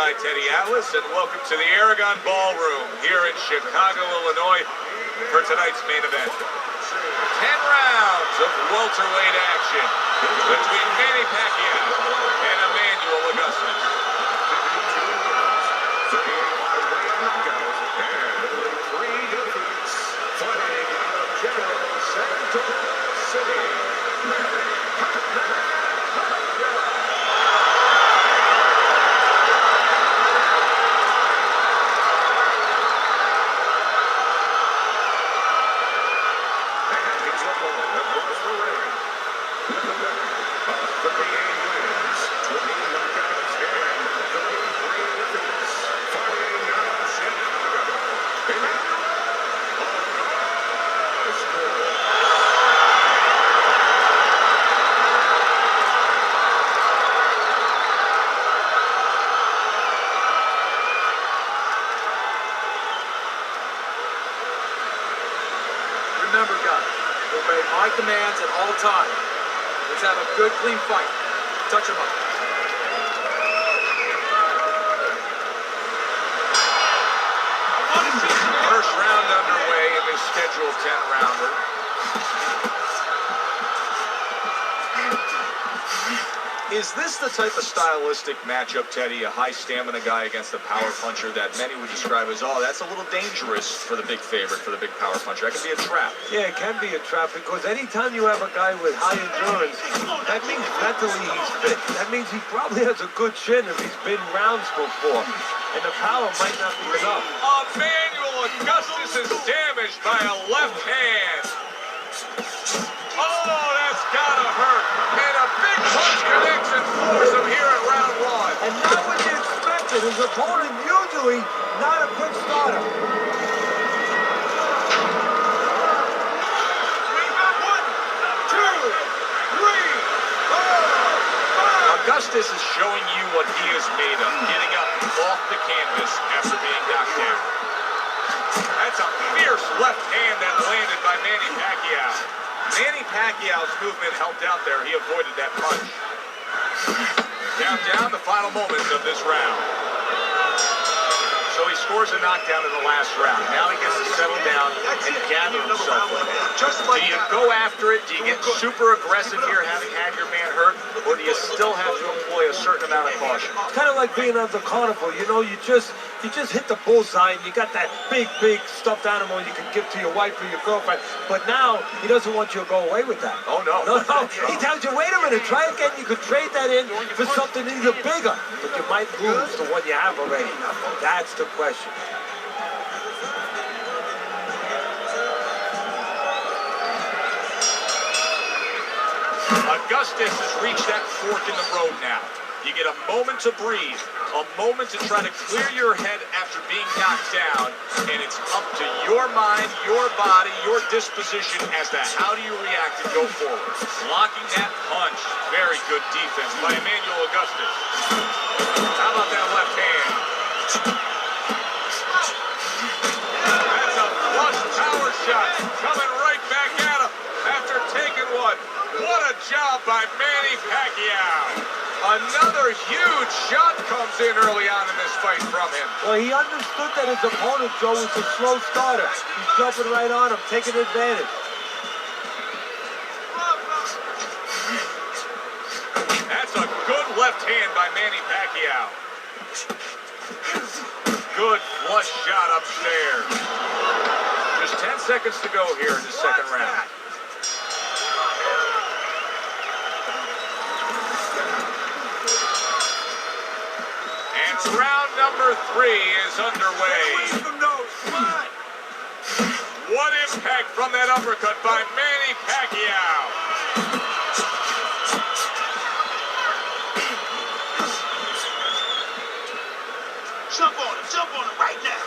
ringside Teddy Atlas, and welcome to the Aragon Ballroom here in Chicago, Illinois, for tonight's main event. 10 rounds of welterweight action between Manny Pacquiao and Emanuel Augustus. Remember, guys, obey my commands at all times. Let's have a good, clean fight. Touch him up. First round underway in this scheduled 10-rounder. Is this the type of stylistic matchup, Teddy? A high stamina guy against a power puncher that many would describe as, oh, that's a little dangerous for the big favorite, for the big power puncher. That can be a trap. Yeah, it can be a trap because anytime you have a guy with high endurance, that means mentally he's fit. That means he probably has a good chin if he's been rounds before. And the power might not be enough. Emanuel Augustus is damaged by a left hand. Oh, that's gotta hurt. And a big punch connects and floors him here in round one. And not what you expected. His opponent usually not a quick starter. Augustus is showing you what he is made of, getting up off the canvas after being knocked down. That's a fierce left hand that landed by Manny Pacquiao. Manny Pacquiao's movement helped out there. He avoided that punch. Down the final moments of this round. So he scores a knockdown in the last round. Now he gets to settle down and gather himself. Do you go after it? Do you get super aggressive here, having had your man hurt? Or do you still have to employ a certain amount of caution? It's kind of like being on the carnival. You know, you just hit the bullseye and you got that big stuffed animal you can give to your wife or your girlfriend. But now he doesn't want you to go away with that. Oh, no. No. He tells you, wait a minute, try again. You could trade that in for something even bigger. But you might lose the one you have already. That's the question. Augustus has reached that fork in the road now. You get a moment to breathe, a moment to try to clear your head after being knocked down, and it's up to your mind, your body, your disposition as to how do you react and go forward. Blocking that punch. Very good defense by Emanuel Augustus. How about that left hand? That's a flush power shot coming right back at him after taking one. What a job by Manny Pacquiao. Another huge shot comes in early on in this fight from him. Well, he understood that his opponent, Joe, was a slow starter. He's jumping right on him, taking advantage. That's a good left hand by Manny Pacquiao. Good flush shot upstairs. Just 10 seconds to go here in the second round. Round number 3 is underway. What impact from that uppercut by Manny Pacquiao. Jump on him right now.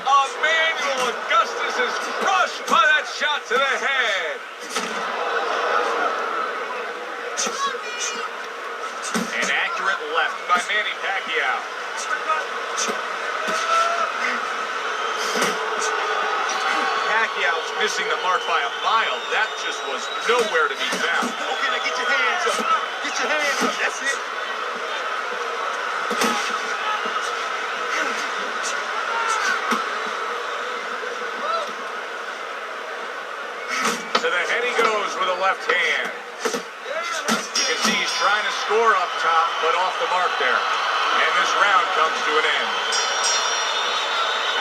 Emanuel Augustus is crushed by that shot to the head. An accurate left by Manny Pacquiao. Pacquiao's missing the mark by a mile. That just was nowhere to be found. Okay, now get your hands up. Get your hands up. That's it. To the head he goes with a left hand. You can see he's trying to score up top, but off the mark there. And this round comes to an end.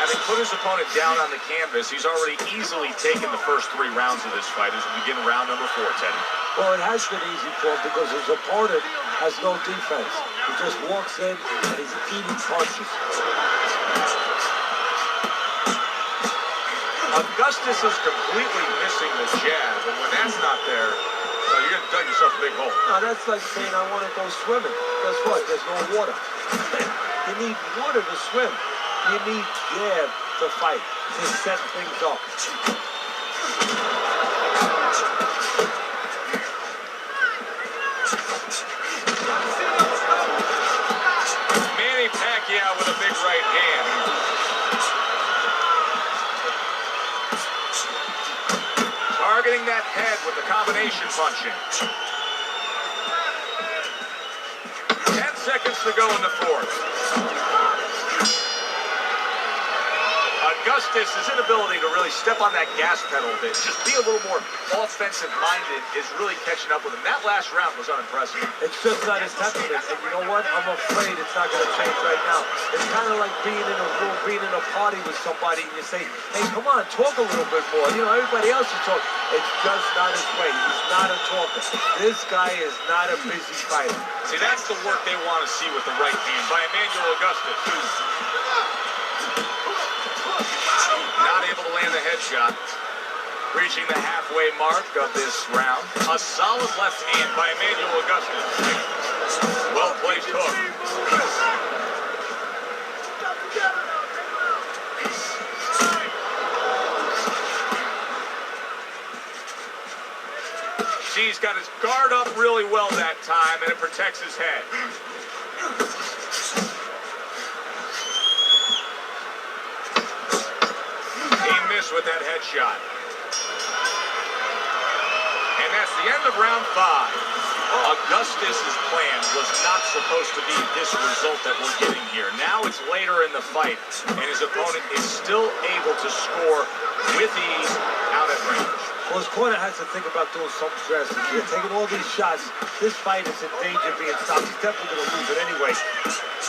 Having put his opponent down on the canvas, he's already easily taken the first 3 rounds of this fight as we begin round number 4, Teddy. Well, it has been easy for him because his opponent has no defense. He just walks in and he's eating punches. Augustus is completely missing the jab, and when that's not there, well, you're going to dug yourself a big hole. Now, that's like saying I want to go swimming. Guess what? There's no water. You need water to swim. You need jab to fight, to set things up. Manny Pacquiao with a big right hand. Targeting that head with the combination punching. 10 seconds to go in the 4th. Augustus' inability to really step on that gas pedal a bit, just be a little more offensive-minded, is really catching up with him. That last round was unimpressive. It's just not his temperament. And you know what? I'm afraid it's not going to change right now. It's kind of like being in a room, being in a party with somebody, and you say, hey, come on, talk a little bit more. You know, everybody else is talking. It's just not his way. He's not a talker. This guy is not a busy fighter. See, that's the work they want to see with the right hand by Emanuel Augustus. Not able to land the headshot. Reaching the halfway mark of this round. A solid left hand by Emanuel Augustus. Well-placed hook. He's got his guard up really well that time, and it protects his head. He missed with that headshot. And that's the end of round 5. Augustus' plan was not supposed to be this result that we're getting here. Now it's later in the fight, and his opponent is still able to score with ease out at range. Well, his corner has to think about doing something drastic here. Taking all these shots, this fight is in danger of being stopped. He's definitely going to lose it anyway.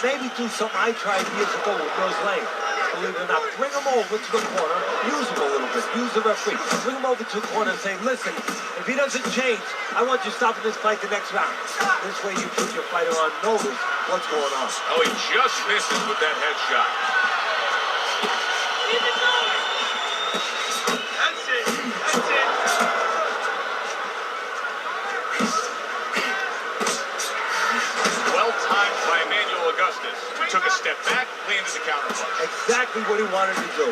Maybe do something I tried years ago with Rose Lane. Believe it or not, bring him over to the corner, use him a little bit, use the referee. Bring him over to the corner and say, listen, if he doesn't change, I want you stopping this fight the next round. This way you put your fighter on notice what's going on. Oh, he just misses with that headshot. That's it. That's it. Well-timed by Emanuel Augustus. Took a step back, landed the counter punch. Exactly what he wanted to do.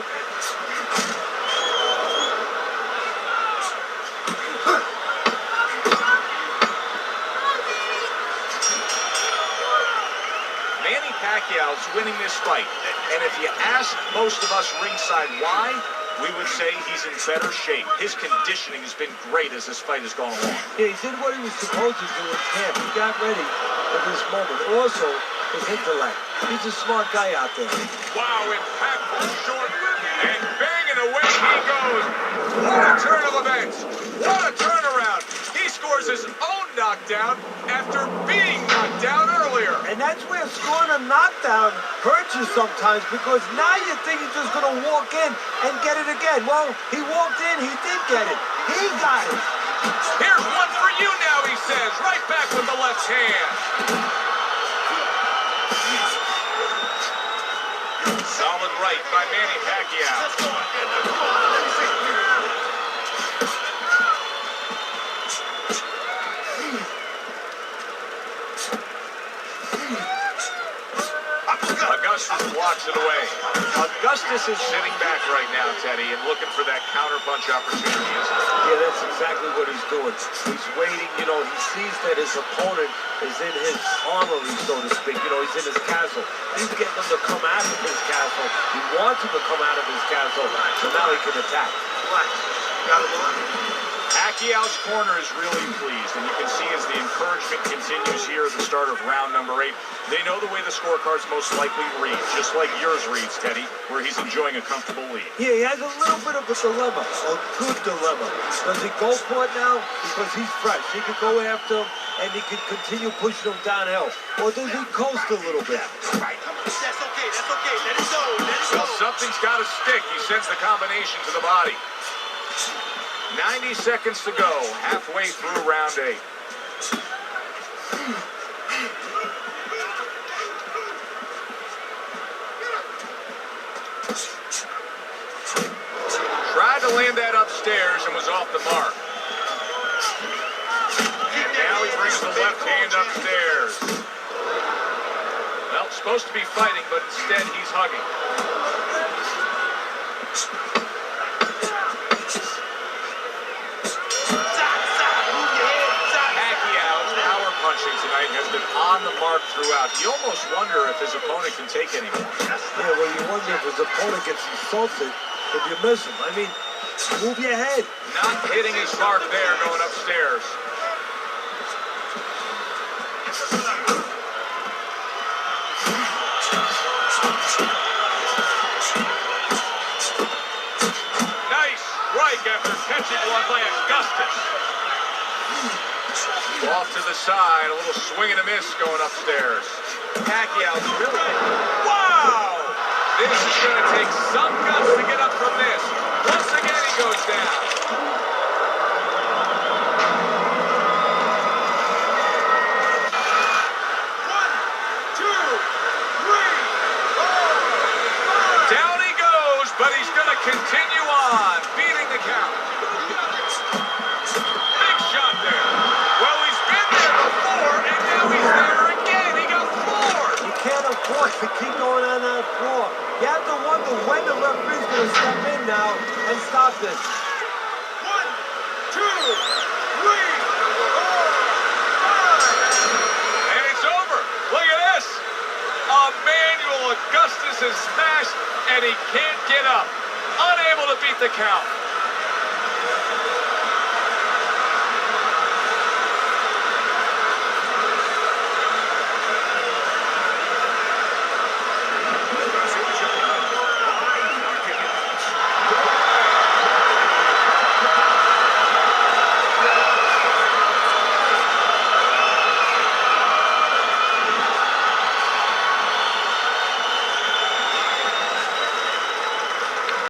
Manny Pacquiao's winning this fight. And if you ask most of us ringside why, we would say he's in better shape. His conditioning has been great as this fight has gone along. Yeah, he did what he was supposed to do in camp. He got ready for this moment. Also, his intellect. He's a smart guy out there. Wow, impactful short, and banging away he goes. What a turn of events. What a turnaround. He scores his own knockdown after being knocked down earlier. And that's where scoring a knockdown hurts you sometimes, because now you think he's just going to walk in and get it again. Well, he walked in, he did get it. He got it. Here's one for you now, he says, right back with the left hand. Solid right by Manny Pacquiao. Augustus blocks it away. Augustus is sitting back right now, Teddy, and looking for that counterpunch opportunity. Yeah, that's exactly what he's doing. He's waiting, you know, he sees that his opponent is in his armory, so to speak. You know, he's in his castle. He's getting him to come out of his castle. He wants him to come out of his castle, so now he can attack. Pacquiao's corner is really pleased, and you can see as the encouragement continues here at the start of round number 8, they know the way the scorecard's most likely to read, just like yours reads, Teddy, where he's enjoying a comfortable lead. Yeah, he has a little bit of a dilemma, a good dilemma. Does he go for it now? Because he's fresh. He could go after him, and he could continue pushing him downhill. Or does he coast a little bit? That's okay. That's okay. Let it go. Let it go. Well, something's got to stick. He sends the combination to the body. 90 seconds to go, halfway through round 8. Tried to land that upstairs and was off the mark. And now he brings the left hand upstairs. Well, supposed to be fighting, but instead he's hugging. Pacquiao's power punching tonight has been on the mark throughout. You almost wonder if his opponent can take anymore. Yeah, well, you wonder if his opponent gets insulted if you miss him. I mean, move your head. Not hitting his mark there going upstairs. Nice strike after catching one by Augustus. Off to the side, a little swing and a miss going upstairs. Pacquiao's really... Wow! This is going to take some guts to get up from this. Once again, he goes down. Down he goes, but he's going to continue on, beating the count. Big shot there. Well, he's been there before, and now he's there again. He got floored. You can't afford to keep going on that floor. You have to wonder when the referee's going to step in now and stop this. 1, 2, 3, 4, 5. And it's over. Look at this. Emanuel Augustus is smashed, and he can't get up. Unable to beat the count.